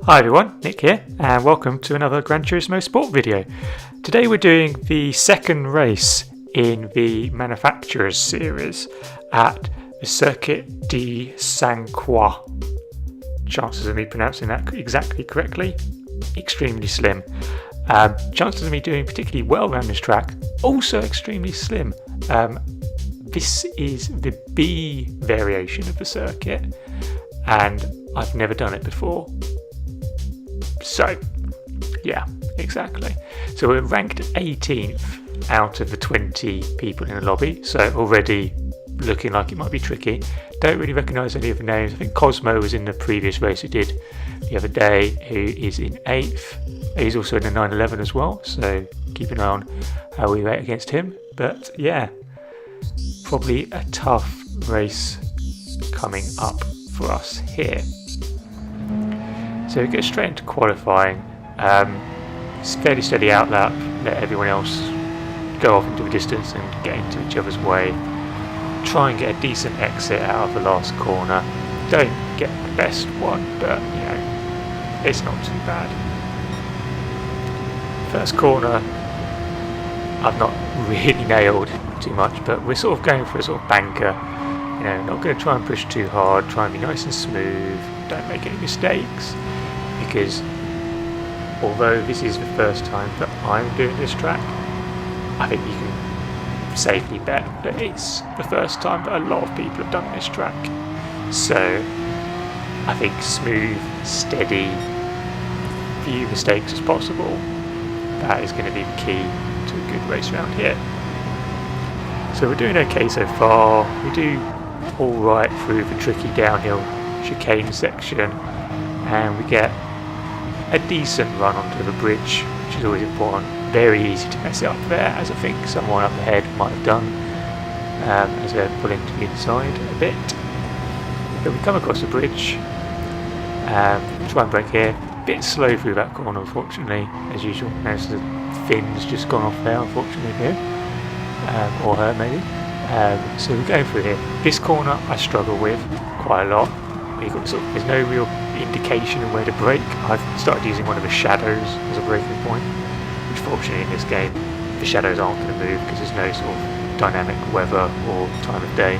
Hi everyone, Nick here, and welcome to another Gran Turismo Sport video. Today we're doing the second race in the Manufacturers Series at the Circuit de San Croix. Chances of me pronouncing that exactly correctly, extremely slim. Chances of me doing particularly well around this track, also extremely slim. This is the B variation of the circuit, and I've never done it before. So, yeah, exactly. So we're ranked 18th out of the 20 people in the lobby, so already looking like it might be tricky. Don't really recognise any of the names. I think Cosmo was in the previous race we did the other day, who is in 8th. He's also in the 911 as well, so keep an eye on how we rate against him. But yeah, probably a tough race coming up for us here. So we go straight into qualifying. It's a fairly steady outlap, let everyone else go off into the distance and get into each other's way. Try and get a decent exit out of the last corner. Don't get the best one, but you know, it's not too bad. First corner, I've not really nailed too much, but we're sort of going for a sort of banker. You know, not going to try and push too hard, try and be nice and smooth, don't make any mistakes. Because although this is the first time that I'm doing this track, I think you can safely bet that it's the first time that a lot of people have done this track. So I think smooth, steady, few mistakes as possible, that is going to be the key to a good race round here. So we're doing okay so far. We do alright through the tricky downhill chicane section, and we get a decent run onto the bridge, which is always important. Very easy to mess it up there, as I think someone up ahead might have done, as they're pulling to the inside a bit. But we come across the bridge, try and brake here. Bit slow through that corner, unfortunately, as usual. There's the fin's just gone off there, unfortunately, here, or her maybe. So we're going through here. This corner I struggle with quite a lot. There's no real indication of where to brake. I've started using one of the shadows as a braking point, which fortunately in this game the shadows aren't going to move because there's no sort of dynamic weather or time of day.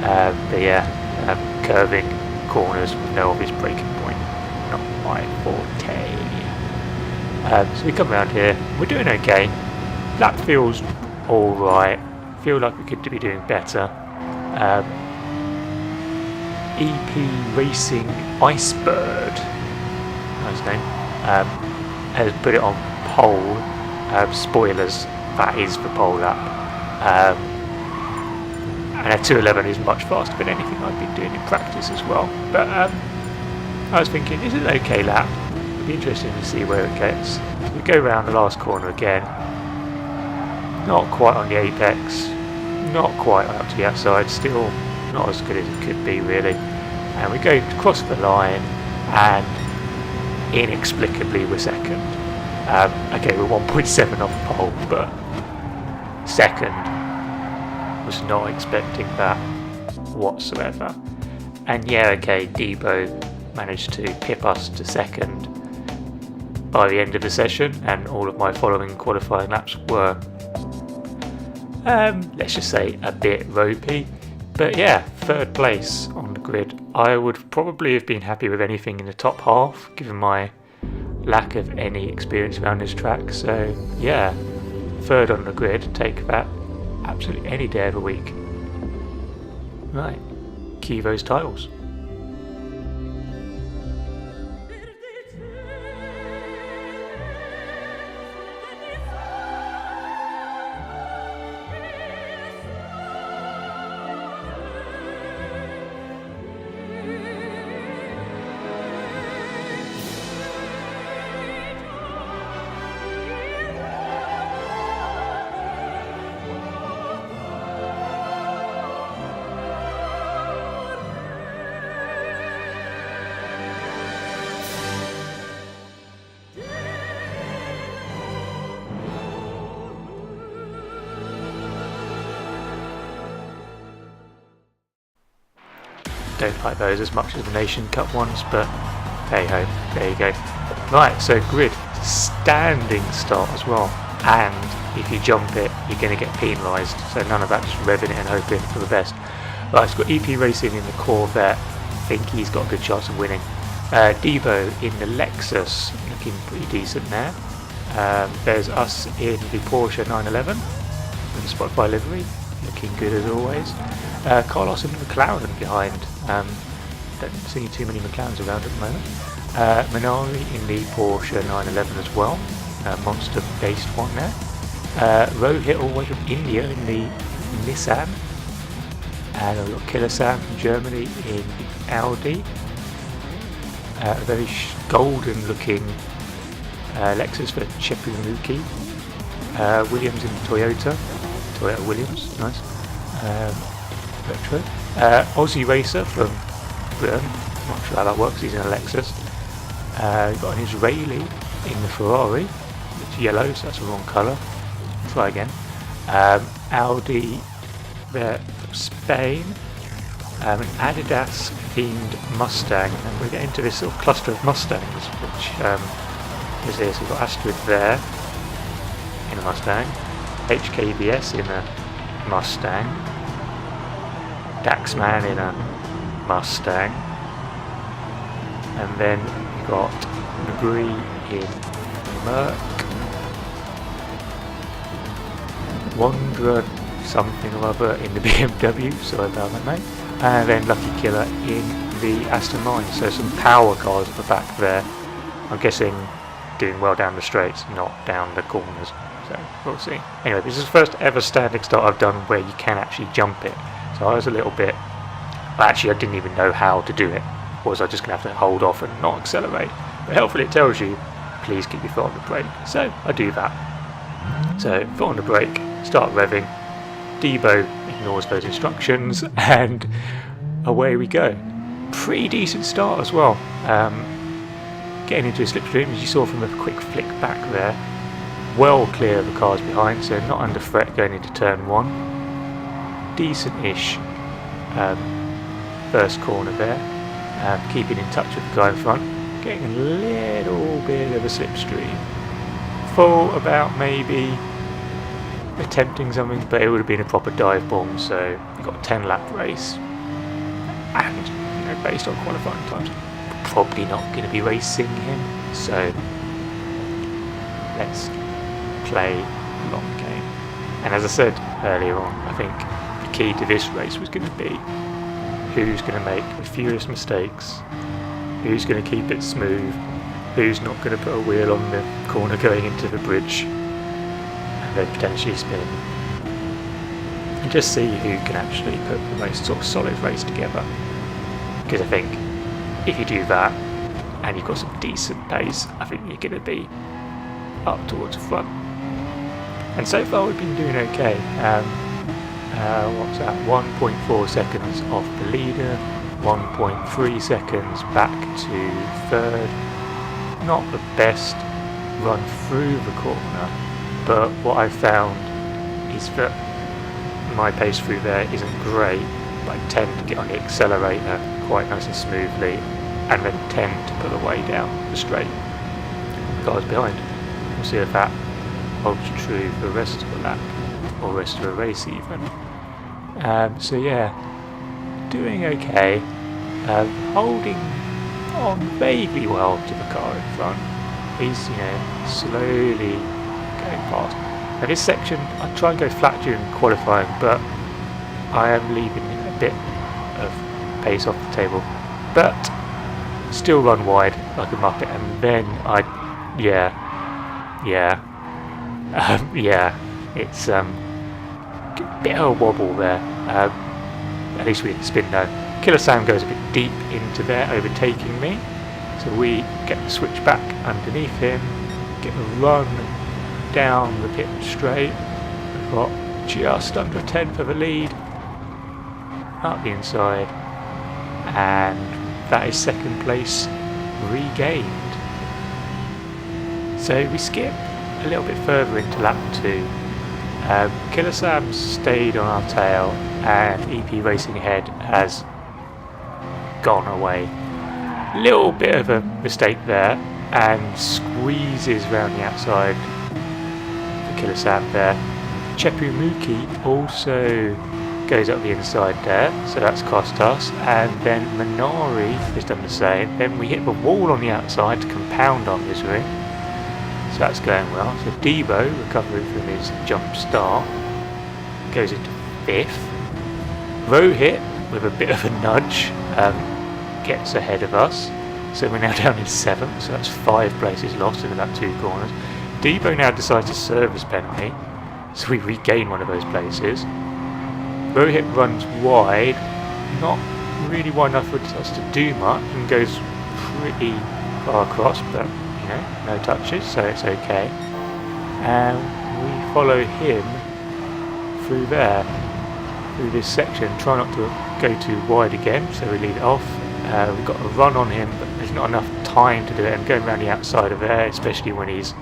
But yeah, curving corners with no obvious braking point, not my forte. So we come around here, we're doing okay. Lap feels alright. Feel like we could be doing better. EP Racing Icebird, that's his name, has put it on pole. Spoilers, that is the pole lap. And a 2:11 is much faster than anything I've been doing in practice as well. But I was thinking, is it an okay lap? It'd be interesting to see where it gets. We go around the last corner again. Not quite on the apex, not quite up to the outside, still not as good as it could be really. And we go across the line, and inexplicably we're second. Okay, we're 1.7 off pole, but second. Was not expecting that whatsoever. And yeah, okay, Debo managed to pip us to second by the end of the session, and all of my following qualifying laps were let's just say a bit ropey. But yeah, third place on the grid. I would probably have been happy with anything in the top half, given my lack of any experience around this track. So yeah, third on the grid, take that absolutely any day of the week. Right, key those titles. Don't like those as much as the Nation Cup ones, but Hey ho, there you go. Right, so grid, standing start as well, and if you jump it, you're going to get penalised, so none of that, just revving it and hoping for the best. Right, it's got EP Racing in the Corvette. I think he's got a good chance of winning. Devo in the Lexus, looking pretty decent there. There's us in the Porsche 911 with the Spotify livery, looking good as always. Carlos in the McLaren behind. Don't see too many McLarens around at the moment. Minari in the Porsche 911 as well, monster based one there. Rohit all the way from India in the Nissan. And we've got Killer Sam from Germany in the Audi. A very golden looking Lexus for Chepunuki. Williams in the Toyota Williams, nice. Retro. Aussie Racer from Britain, not sure how that works, he's in a Lexus. We've got an Israeli in the Ferrari, it's yellow, so that's the wrong colour. Try again. Audi there from Spain. An Adidas themed Mustang, and we get into this sort of cluster of Mustangs, which is here. So we've got Astrid there in a Mustang, HKBS in a Mustang, Daxman in a Mustang, and then we've got Nabri in Merc, Wanderer something or other in the BMW, sorry about that mate, and then Lucky Killer in the Aston Martin. So some power cars at the back there, I'm guessing doing well down the straights, not down the corners, so we'll see. Anyway, this is the first ever standing start I've done where you can actually jump it, so I was a little bit, actually I didn't even know how to do it. Was I just going to have to hold off and not accelerate? But helpfully it tells you, please keep your foot on the brake, so I do that. So foot on the brake, start revving, Debo ignores those instructions, and away we go. Pretty decent start as well. Getting into a slipstream, as you saw from a quick flick back there, well clear of the cars behind, so not under threat going into turn one. Decent-ish first corner there, keeping in touch with the guy in front, getting a little bit of a slipstream. Full about maybe attempting something, but it would have been a proper dive bomb, so you've got a 10 lap race, and based on qualifying times, probably not going to be racing him, so let's play a long game. And as I said earlier on, I think the key to this race was going to be who's going to make the fewest mistakes, who's going to keep it smooth, who's not going to put a wheel on the corner going into the bridge and then potentially spin, and just see who can actually put the most sort of solid race together. Because I think if you do that and you've got some decent pace, I think you're going to be up towards the front. And so far we've been doing okay. What's that? 1.4 seconds off the leader, 1.3 seconds back to third. Not the best run through the corner, but what I've found is that my pace through there isn't great, but I tend to get on the accelerator quite nice and smoothly, and then tend to pull away down the straight. Cars behind. We'll see if that holds true for the rest of the lap, or rest of the race even. So yeah, doing okay, holding on vaguely well to the car in front. He's, slowly going past. Now this section, I try and go flat during qualifying, but I am leaving a bit of pace off the table, but still run wide like a muppet, and then it's a bit of a wobble there. At least we didn't spin though. Killer Sam goes a bit deep into there, overtaking me, so we get the switch back underneath him, get the run down the pit straight. We've got just under a tenth of a lead up the inside, and that is second place regained. So we skip a little bit further into lap 2. Killer Sam stayed on our tail, and EP Racing Ahead has gone away. Little bit of a mistake there, and squeezes around the outside for Killer Sam there. Chepumuki also goes up the inside there, so that's cost us. And then Minari has done the same. Then we hit the wall on the outside to compound our misery, so that's going well. So Debo, recovering from his jump start, goes into 5th. Rohit, with a bit of a nudge, gets ahead of us, so we're now down in 7th, so that's 5 places lost in about 2 corners. Debo now decides to serve his penalty, so we regain one of those places. Rohit runs wide, not really wide enough for us to do much, and goes pretty far across, but you know, no touches, so it's okay. And we follow him through there, through this section, try not to go too wide again, so we leave it off. We've got a run on him, but there's not enough time to do it, and going around the outside of there, especially when he's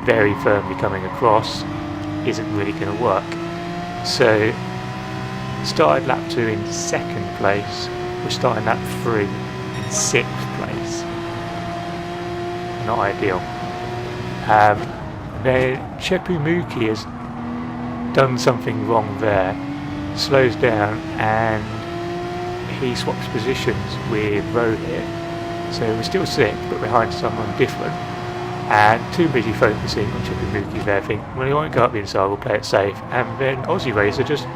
very firmly coming across, isn't really going to work. So started lap 2 in 2nd place, we're starting lap 3 in 6th place. Not ideal. Then Chepumuki has done something wrong there, slows down, and he swaps positions with Rohit, so we're still 6th but behind someone different, and too busy focusing on Chepumuki there, think, well, he won't go up the inside, we'll play it safe. And then Aussie Racer just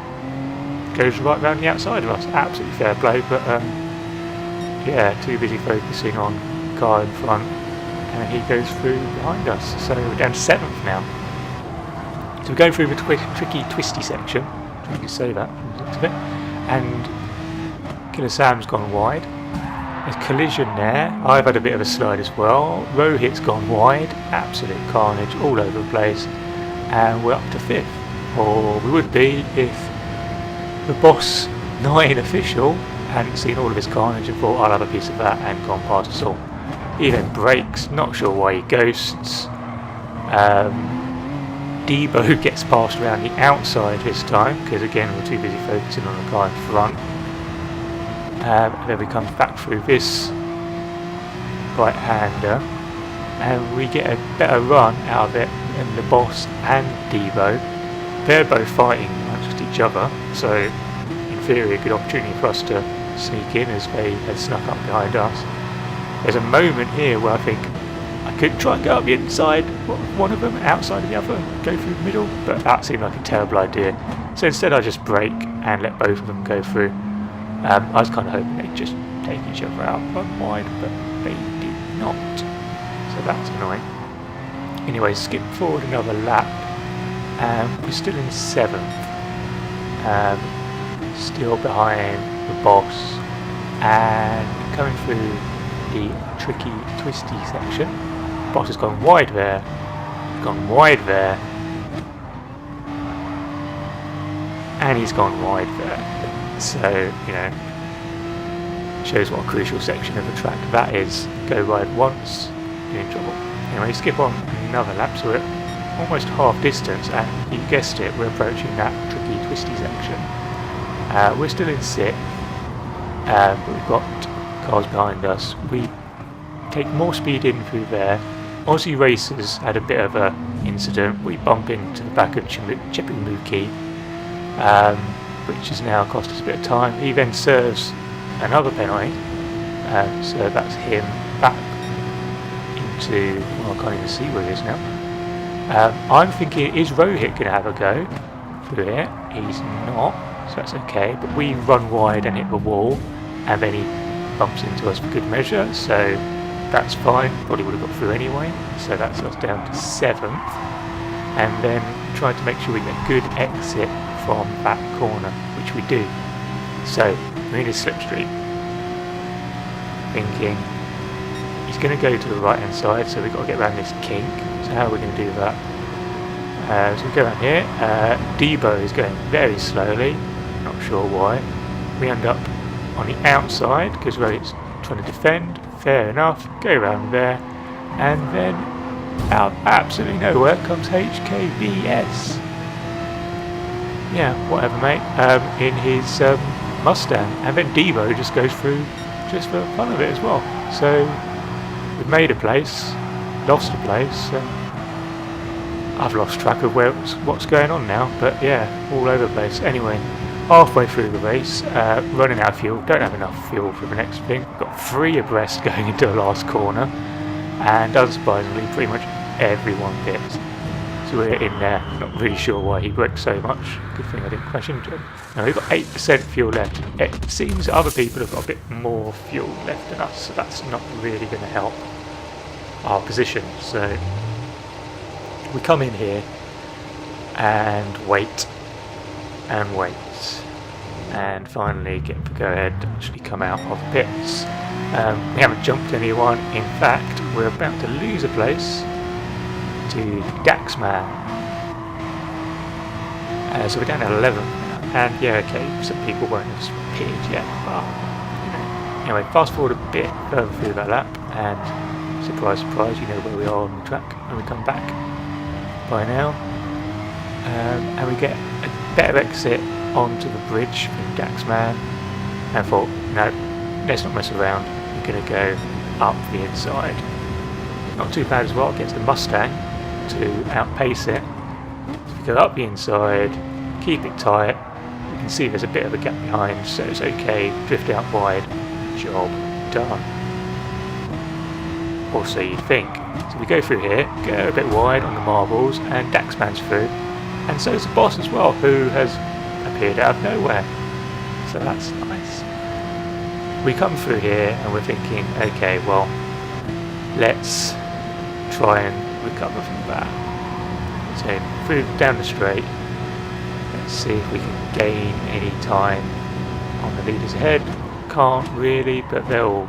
goes right round the outside of us. Absolutely fair play, but yeah, too busy focusing on the car in front, and he goes through behind us, so we're down to 7th now. So we're going through the tricky twisty section, I can say that from the looks of it, and Killer Sam's gone wide. There's collision there. I've had a bit of a slide as well. Rohit's gone wide. Absolute carnage all over the place. And we're up to 5th. Or we would be if the Boss 9 official hadn't seen all of his carnage and thought, I'll have a piece of that, and gone past us all. He then brakes. Not sure why he ghosts. Debo gets passed around the outside this time, because again we're too busy focusing on the car in front. Then we come back through this right-hander, and we get a better run out of it than the Boss and Debo. They're both fighting amongst each other, so in theory a good opportunity for us to sneak in as they had snuck up behind us. There's a moment here where I think I could try and go up the inside, one of them outside of the other, go through the middle, but that seemed like a terrible idea. So instead I just brake and let both of them go through. I was kind of hoping they'd just take each other out, run wide, but they did not. So that's annoying. Anyway, skip forward another lap. We're still in 7th. Still behind the Boss. And coming through the tricky, twisty section. Boss has gone wide there. Gone wide there. And he's gone wide there. So, you know, shows what a crucial section of the track that is. Go wide once, you're in trouble. Anyway, skip on another lap, so we're at almost half distance, and you guessed it, we're approaching that tricky, twisty section. We're still in 6th, but we've got cars behind us. We take more speed in through there. Aussie Racers had a bit of a incident. We bump into the back of Chepumuki, which has now cost us a bit of time. He then serves another penalty, so that's him back into, well, I can't even see where he is now. I'm thinking, is Rohit going to have a go through here? He's not, so that's okay, but we run wide and hit the wall, and then he bumps into us for good measure, so that's fine. Probably would have got through anyway, so that's us down to 7th, and then trying to make sure we get a good exit from that corner, which we do. So we're in a slipstream, thinking he's going to go to the right hand side, so we've got to get around this kink. So how are we going to do that? So we go around here. Debo is going very slowly, not sure why. We end up on the outside because Rohit's trying to defend. Fair enough, go around there, and then out absolutely nowhere comes HKBS. Yeah, whatever, mate. In his Mustang, and then Debo just goes through just for fun of it as well. So we've made a place, lost a place. I've lost track of what's going on now, but yeah, all over the place. Anyway, halfway through the race, running out of fuel, don't have enough fuel for the next thing. Got 3 abreast going into the last corner, and unsurprisingly, pretty much everyone pits. So we're in there, not really sure why he braked so much. Good thing I didn't crash into him. Now we've got 8% fuel left. It seems other people have got a bit more fuel left than us, so that's not really going to help our position. So we come in here and wait and wait, and finally get the go ahead to actually come out of the pits. We haven't jumped anyone. In fact, we're about to lose a place to Daxman. So we're down at 11 now. And yeah, okay, some people won't have pitted yet, but you know. Anyway, fast forward a bit further through that lap, and surprise, surprise, you know where we are on the track when we come back by now. And we get a better exit onto the bridge from Daxman, and I thought, no, let's not mess around, we're going to go up the inside. Not too bad as well against the Mustang to outpace it. So we go up the inside, keep it tight, you can see there's a bit of a gap behind, so it's okay, drift out wide, job done. Or so you'd think. So we go through here, go a bit wide on the marbles, and Daxman's through, and so is the boss as well, who has appeared out of nowhere. So that's nice. We come through here and we're thinking, okay, well, let's try and recover from that. So through down the straight, let's see if we can gain any time on the leaders ahead. Can't really, but they're all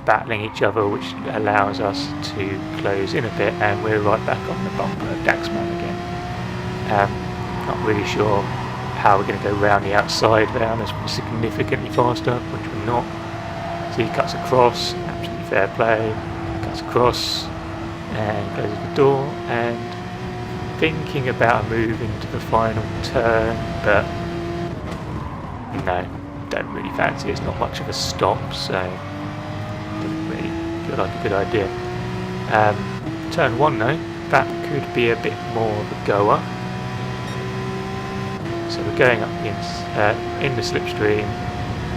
battling each other, which allows us to close in a bit, and we're right back on the bumper of Daxman again. Not really sure how we're going to go round the outside there, unless we're significantly faster, which we're not. So he cuts across, absolutely fair play, cuts across and closes the door, and thinking about a move into the final turn, but no, don't really fancy it. It's not much of a stop, so doesn't really feel like a good idea. Turn 1 though, that could be a bit more of a goer. So we're going up in the slipstream,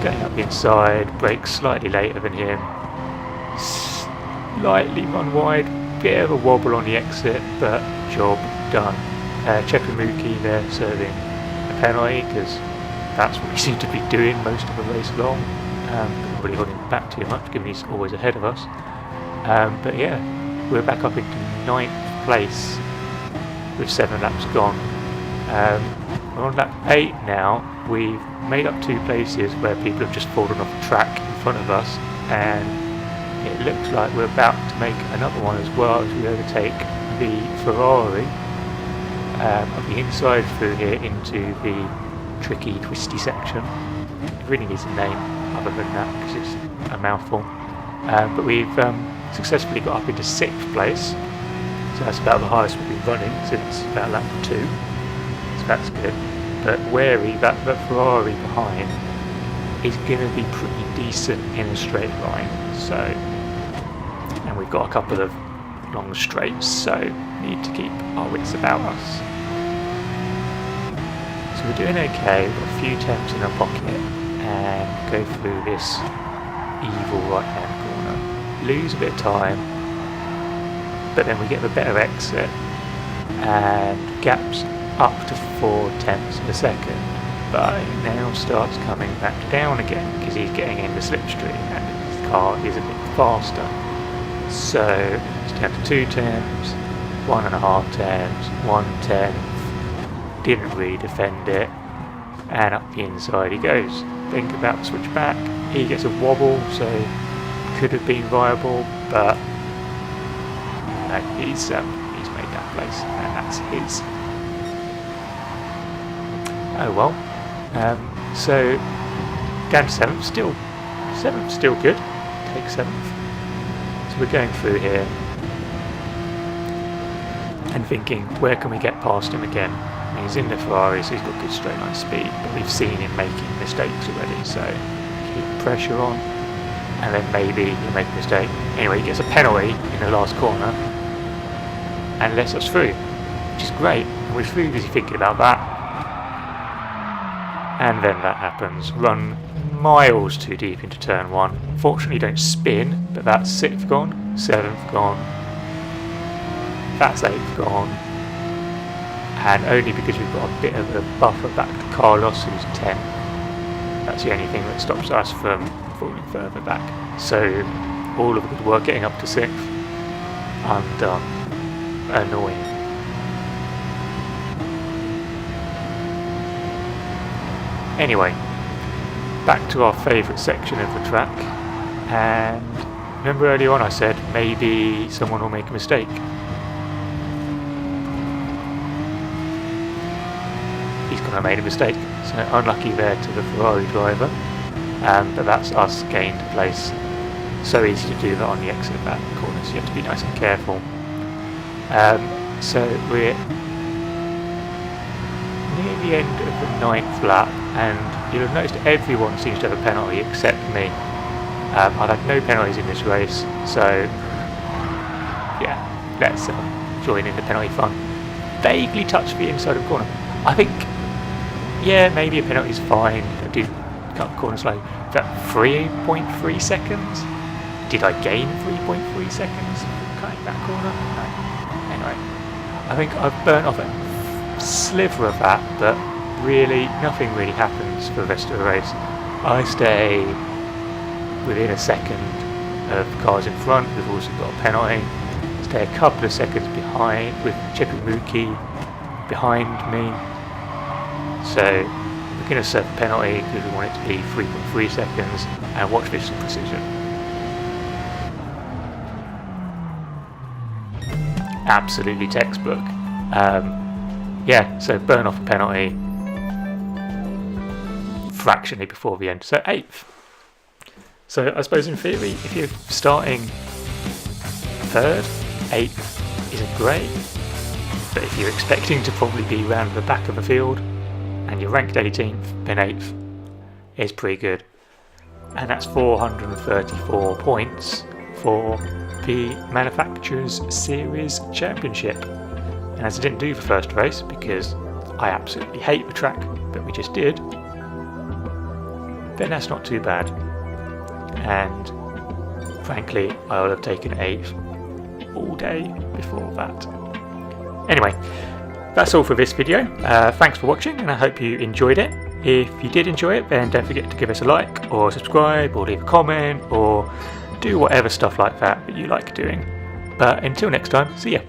going up the inside, brakes slightly later than him, slightly run wide, bit of a wobble on the exit, but job done. Chepamuki there serving a penalty, because that's what we seem to be doing most of the race long. Not really holding back too much, given he's always ahead of us. But yeah, we're back up into 9th place with 7 laps gone. We're on lap 8 now. We've made up 2 places where people have just fallen off the track in front of us, and it looks like we're about to make another one as well as we overtake the Ferrari up the inside through here into the tricky, twisty section. It really needs a name other than that, because it's a mouthful. But we've successfully got up into 6th place, so that's about the highest we've been running since about lap 2. So that's good, but wary that the Ferrari behind is going to be pretty decent in a straight line. So, and we've got a couple of long straights, so need to keep our wits about us. So we're doing okay. We've got a few temps in our pocket and go through this evil right hand corner. Lose a bit of time, but then we get the better exit and gaps up to 4 tenths of a second, but it now starts coming back down again because he's getting in the slipstream and his car is a bit faster. So it's down to 2 tenths, 1.5 tenths, 1 tenth, didn't really defend it, and up the inside he goes. Think about the switch back, he gets a wobble, so could have been viable, but no, he's made that place, and that's his. Oh well. So down to 7th, still good. Take 7th. So we're going through here and thinking, where can we get past him again? I mean, he's in the Ferrari, so he's got good straight line speed, but we've seen him making mistakes already, so keep pressure on. and then maybe he'll make a mistake. Anyway, he gets a penalty in the last corner and lets us through, which is great. And we're too busy thinking about that, and then that happens. Run miles too deep into turn 1. Fortunately don't spin, but that's 6th gone, 7th gone, that's 8th gone, and only because we've got a bit of a buffer back to Carlos, who's 10. That's the only thing that stops us from falling further back. So all of the good work getting up to 6th, undone. Annoying. Anyway, back to our favourite section of the track, and remember earlier on I said maybe someone will make a mistake. He's going to have made a mistake, so unlucky there to the Ferrari driver, but that's us gained place. So easy to do that on the exit of that corner, so you have to be nice and careful. So we're near the end of the 9th lap, and you'll have noticed everyone seems to have a penalty except me. I've had no penalties in this race, so yeah, let's join in the penalty fun. Vaguely touch the inside of the corner. I think, yeah, maybe a penalty is fine. I do cut the corner slow. Is that 3.3 seconds? Did I gain 3.3 seconds cutting that corner? No. Anyway, I think I've burnt off a sliver of that, but really nothing really happens for the rest of the race. I stay within a second of cars in front. We've also got a penalty. Stay a couple of seconds behind with Chepimuki behind me. So we're going to serve a penalty because we want it to be 3.3 seconds, and watch this precision. Absolutely textbook. Yeah, so burn off a penalty fractionally before the end, so 8th. So I suppose in theory, if you're starting 3rd, 8th isn't great, but if you're expecting to probably be around the back of the field and you're ranked 18th, then 8th is pretty good. And that's 434 points for the Manufacturers Series Championship. And as I didn't do the first race because I absolutely hate the track that we just did, then that's not too bad. And frankly, I would have taken 8th all day before that. Anyway, that's all for this video. Thanks for watching, and I hope you enjoyed it. If you did enjoy it, then don't forget to give us a like or subscribe or leave a comment or do whatever stuff like that you like doing. But until next time, see ya.